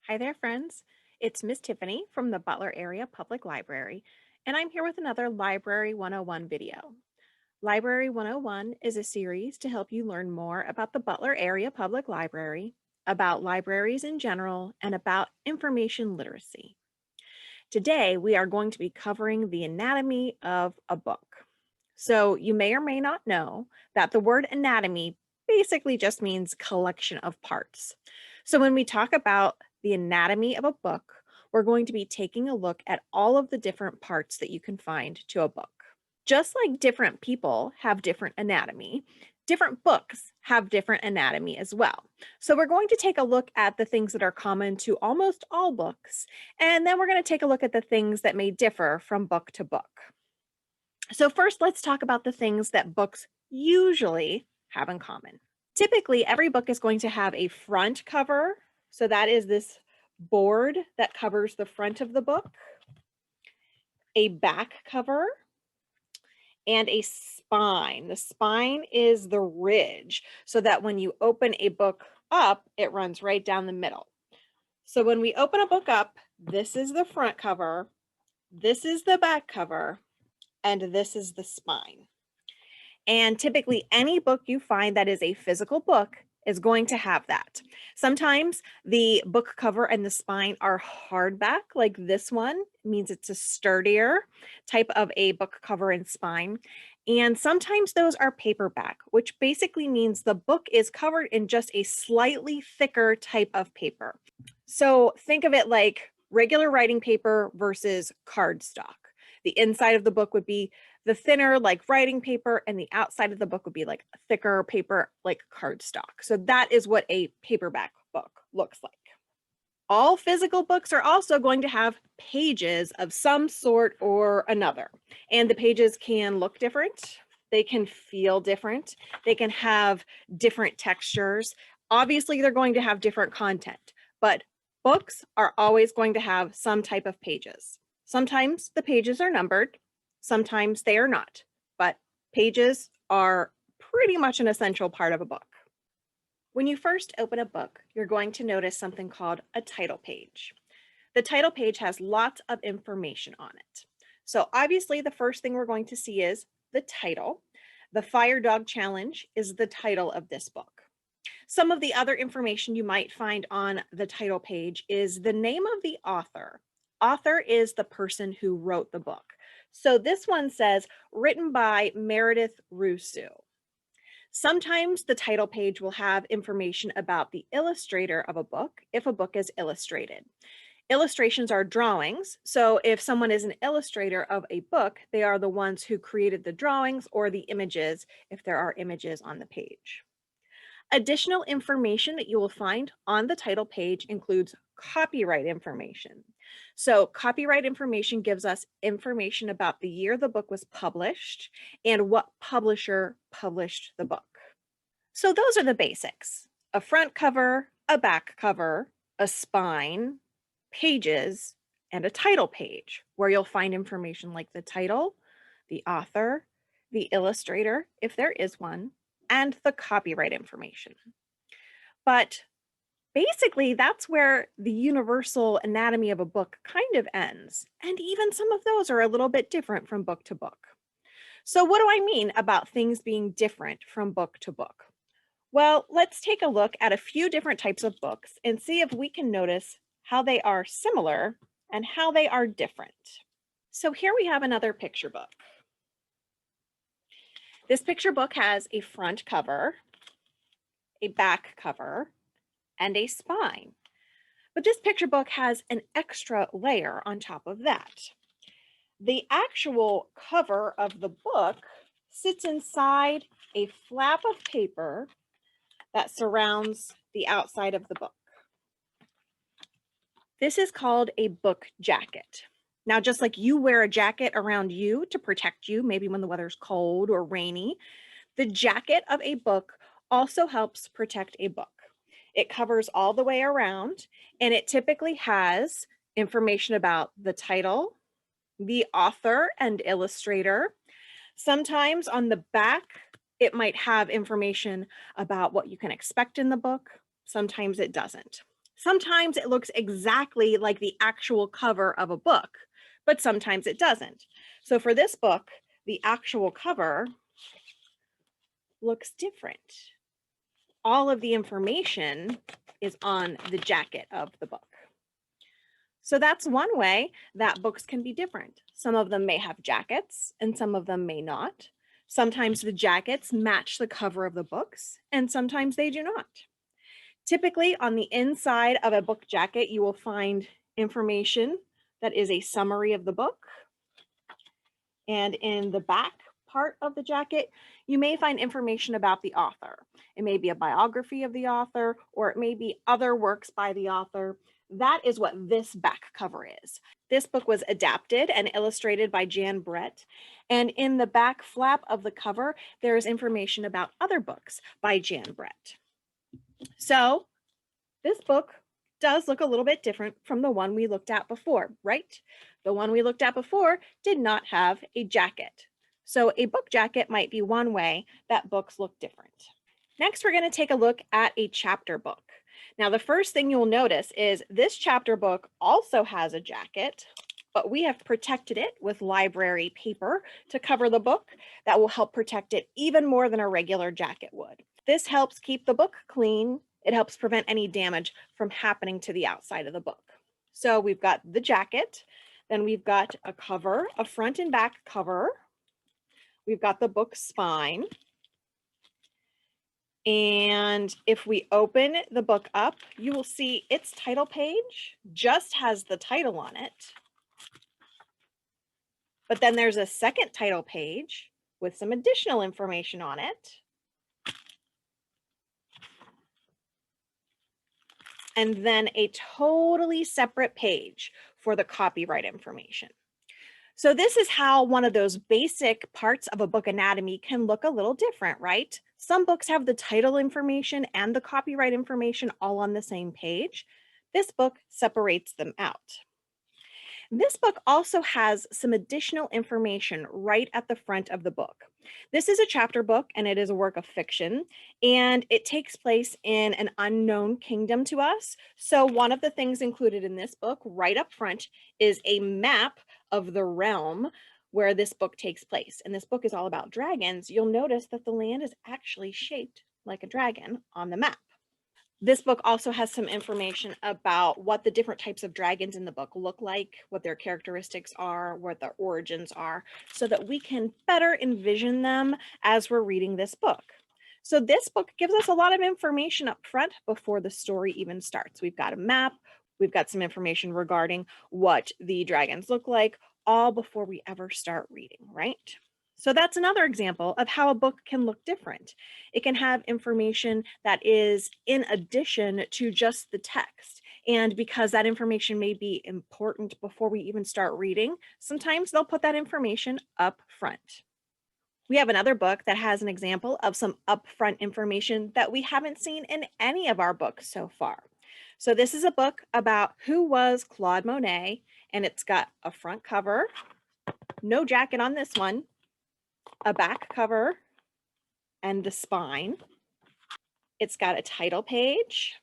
Hi there, friends. It's Miss Tiffany from the Butler Area Public Library, and I'm here with another Library 101 video. Library 101 is a series to help you learn more about the Butler Area Public Library, about libraries in general, and about information literacy. Today, we are going to be covering the anatomy of a book. So, you may or may not know that the word anatomy basically just means collection of parts. So, when we talk about the anatomy of a book, we're going to be taking a look at all of the different parts that you can find to a book. Just like different people have different anatomy, different books have different anatomy as well. So, we're going to take a look at the things that are common to almost all books, and then we're going to take a look at the things that may differ from book to book. So, first, let's talk about the things that books usually have in common. Typically, every book is going to have a front cover. So, that is this board that covers the front of the book, a back cover, and a spine. The spine is the ridge so that when you open a book up, it runs right down the middle. So, when we open a book up, this is the front cover, this is the back cover, and this is the spine. And typically, any book you find that is a physical book is going to have that. Sometimes the book cover and the spine are hardback, like this one. It means it's a sturdier type of a book cover and spine. And sometimes those are paperback, which basically means the book is covered in just a slightly thicker type of paper. So think of it like regular writing paper versus cardstock. The inside of the book would be the thinner, like writing paper, and the outside of the book would be like thicker paper, like cardstock. So that is what a paperback book looks like. All physical books are also going to have pages of some sort or another. And the pages can look different, they can feel different, they can have different textures. Obviously, they're going to have different content, but books are always going to have some type of pages. Sometimes the pages are numbered, sometimes they are not, but pages are pretty much an essential part of a book. When you first open a book, you're going to notice something called a title page. The title page has lots of information on it. So obviously the first thing we're going to see is the title. The Fire Dog Challenge is the title of this book. Some of the other information you might find on the title page is the name of the author. Author is the person who wrote the book. So this one says, written by Meredith Rousseau. Sometimes the title page will have information about the illustrator of a book if a book is illustrated. Illustrations are drawings, so if someone is an illustrator of a book, they are the ones who created the drawings or the images if there are images on the page. Additional information that you will find on the title page includes copyright information. So, copyright information gives us information about the year the book was published and what publisher published the book. So, those are the basics: a front cover, a back cover, a spine, pages, and a title page where you'll find information like the title, the author, the illustrator, if there is one, and the copyright information. But basically, that's where the universal anatomy of a book kind of ends. And even some of those are a little bit different from book to book. So, what do I mean about things being different from book to book? Well, let's take a look at a few different types of books and see if we can notice how they are similar and how they are different. So, here we have another picture book. This picture book has a front cover, a back cover, and a spine. But this picture book has an extra layer on top of that. The actual cover of the book sits inside a flap of paper that surrounds the outside of the book. This is called a book jacket. Now, just like you wear a jacket around you to protect you, maybe when the weather's cold or rainy, the jacket of a book also helps protect a book. It covers all the way around, and it typically has information about the title, the author and illustrator. Sometimes on the back, it might have information about what you can expect in the book. Sometimes it doesn't. Sometimes it looks exactly like the actual cover of a book, but sometimes it doesn't. So for this book, the actual cover looks different. All of the information is on the jacket of the book. So that's one way that books can be different. Some of them may have jackets and some of them may not. Sometimes the jackets match the cover of the books and sometimes they do not. Typically, on the inside of a book jacket, you will find information that is a summary of the book. And in the back part of the jacket, you may find information about the author. It may be a biography of the author, or it may be other works by the author. That is what this back cover is. This book was adapted and illustrated by Jan Brett. And in the back flap of the cover, there is information about other books by Jan Brett. So this book does look a little bit different from the one we looked at before, right? The one we looked at before did not have a jacket. So a book jacket might be one way that books look different. Next, we're going to take a look at a chapter book. Now, the first thing you'll notice is this chapter book also has a jacket, but we have protected it with library paper to cover the book that will help protect it even more than a regular jacket would. This helps keep the book clean. It helps prevent any damage from happening to the outside of the book. So we've got the jacket, then we've got a cover, a front and back cover. We've got the book spine. And if we open the book up, you will see its title page just has the title on it. But then there's a second title page with some additional information on it. And then a totally separate page for the copyright information. So this is how one of those basic parts of a book anatomy can look a little different, right? Some books have the title information and the copyright information all on the same page. This book separates them out. This book also has some additional information right at the front of the book. This is a chapter book and it is a work of fiction and it takes place in an unknown kingdom to us. So one of the things included in this book right up front is a map of the realm where this book takes place. And this book is all about dragons. You'll notice that the land is actually shaped like a dragon on the map. This book also has some information about what the different types of dragons in the book look like, what their characteristics are, what their origins are, so that we can better envision them as we're reading this book. So this book gives us a lot of information up front before the story even starts. We've got a map, we've got some information regarding what the dragons look like, all before we ever start reading, right? So that's another example of how a book can look different. It can have information that is in addition to just the text. And because that information may be important before we even start reading, sometimes they'll put that information up front. We have another book that has an example of some upfront information that we haven't seen in any of our books so far. So this is a book about who was Claude Monet, and it's got a front cover, no jacket on this one, a back cover, and the spine. It's got a title page.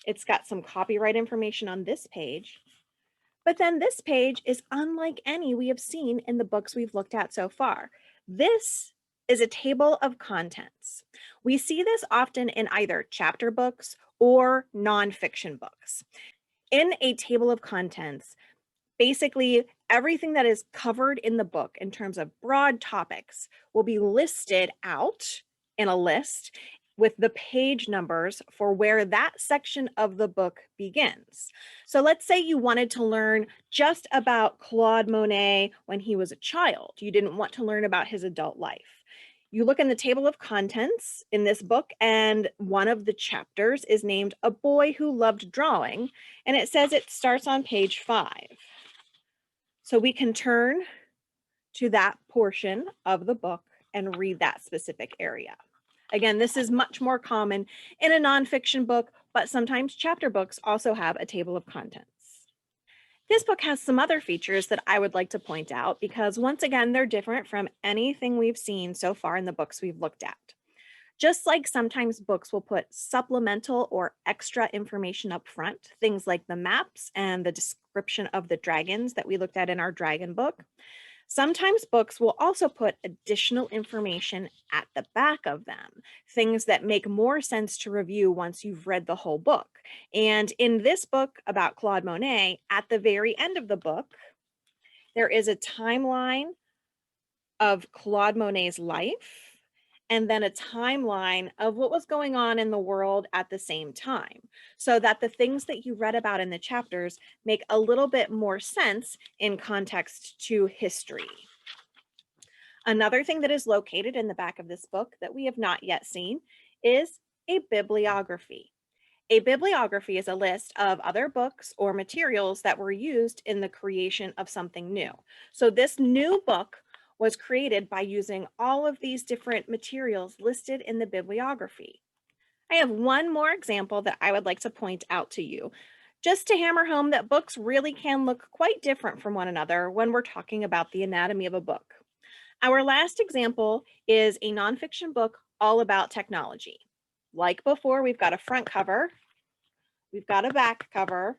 It's got some copyright information on this page. But then this page is unlike any we have seen in the books we've looked at so far. This is a table of contents. We see this often in either chapter books or nonfiction books. In a table of contents, basically, everything that is covered in the book in terms of broad topics will be listed out in a list with the page numbers for where that section of the book begins. So let's say you wanted to learn just about Claude Monet when he was a child. You didn't want to learn about his adult life. You look in the table of contents in this book, and one of the chapters is named A Boy Who Loved Drawing, and it says it starts on page 5. So we can turn to that portion of the book and read that specific area. Again, this is much more common in a nonfiction book, but sometimes chapter books also have a table of contents. This book has some other features that I would like to point out because once again, they're different from anything we've seen so far in the books we've looked at. Just like sometimes books will put supplemental or extra information up front, things like the maps and the description of the dragons that we looked at in our dragon book, sometimes books will also put additional information at the back of them, things that make more sense to review once you've read the whole book. And in this book about Claude Monet, at the very end of the book, there is a timeline of Claude Monet's life and then a timeline of what was going on in the world at the same time, so that the things that you read about in the chapters make a little bit more sense in context to history. Another thing that is located in the back of this book that we have not yet seen is a bibliography. A bibliography is a list of other books or materials that were used in the creation of something new. So this new book was created by using all of these different materials listed in the bibliography. I have one more example that I would like to point out to you, just to hammer home that books really can look quite different from one another when we're talking about the anatomy of a book. Our last example is a nonfiction book all about technology. Like before, we've got a front cover, we've got a back cover,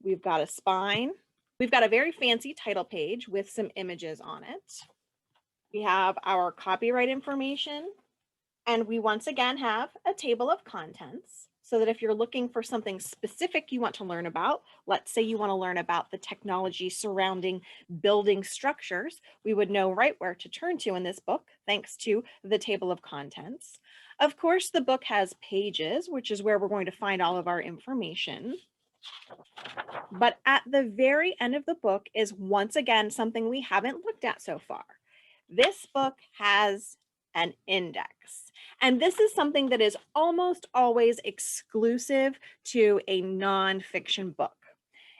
we've got a spine, we've got a very fancy title page with some images on it. We have our copyright information, and we once again have a table of contents so that if you're looking for something specific you want to learn about, let's say you want to learn about the technology surrounding building structures, we would know right where to turn to in this book thanks to the table of contents. Of course, the book has pages, which is where we're going to find all of our information. But at the very end of the book is once again something we haven't looked at so far. This book has an index. And this is something that is almost always exclusive to a nonfiction book.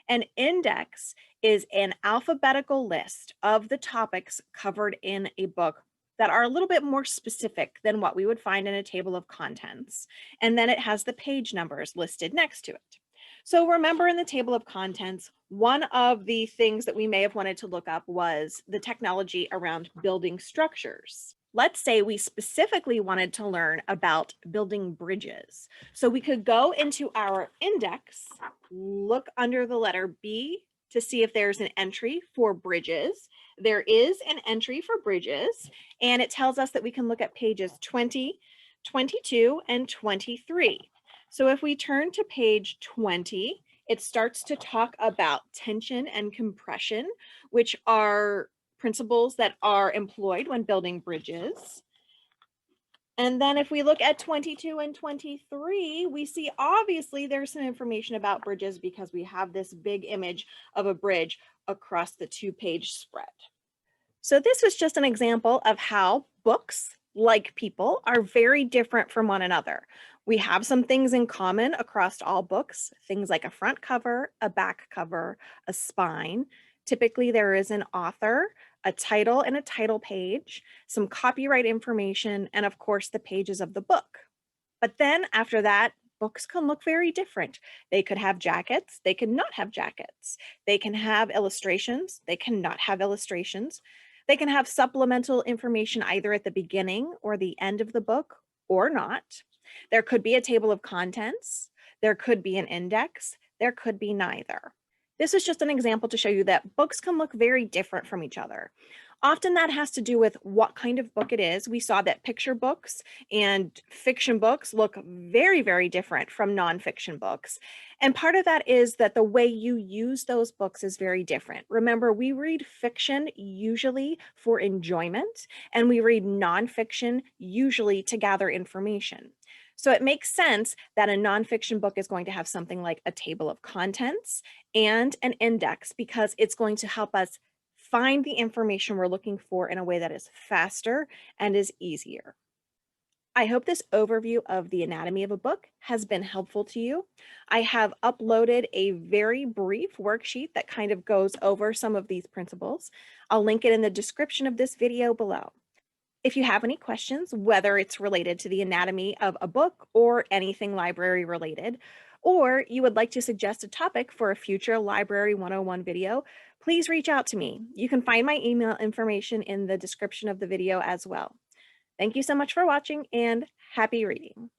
An index is an alphabetical list of the topics covered in a book that are a little bit more specific than what we would find in a table of contents. And then it has the page numbers listed next to it. So remember, in the table of contents, one of the things that we may have wanted to look up was the technology around building structures. Let's say we specifically wanted to learn about building bridges. So we could go into our index, look under the letter B to see if there's an entry for bridges. There is an entry for bridges, and it tells us that we can look at pages 20, 22, and 23. So if we turn to page 20, it starts to talk about tension and compression, which are principles that are employed when building bridges. And then if we look at 22 and 23, we see obviously there's some information about bridges because we have this big image of a bridge across the 2-page spread. So this was just an example of how books, like people, are very different from one another. We have some things in common across all books, things like a front cover, a back cover, a spine. Typically there is an author, a title and a title page, some copyright information, and of course the pages of the book. But then after that, books can look very different. They could have jackets, they could not have jackets. They can have illustrations, they cannot have illustrations. They can have supplemental information either at the beginning or the end of the book or not. There could be a table of contents, there could be an index, there could be neither. This is just an example to show you that books can look very different from each other. Often that has to do with what kind of book it is. We saw that picture books and fiction books look very, very different from nonfiction books. And part of that is that the way you use those books is very different. Remember, we read fiction usually for enjoyment, and we read nonfiction usually to gather information. So it makes sense that a nonfiction book is going to have something like a table of contents and an index because it's going to help us find the information we're looking for in a way that is faster and is easier. I hope this overview of the anatomy of a book has been helpful to you. I have uploaded a very brief worksheet that kind of goes over some of these principles. I'll link it in the description of this video below. If you have any questions, whether it's related to the anatomy of a book or anything library related, or you would like to suggest a topic for a future Library 101 video, please reach out to me. You can find my email information in the description of the video as well. Thank you so much for watching and happy reading.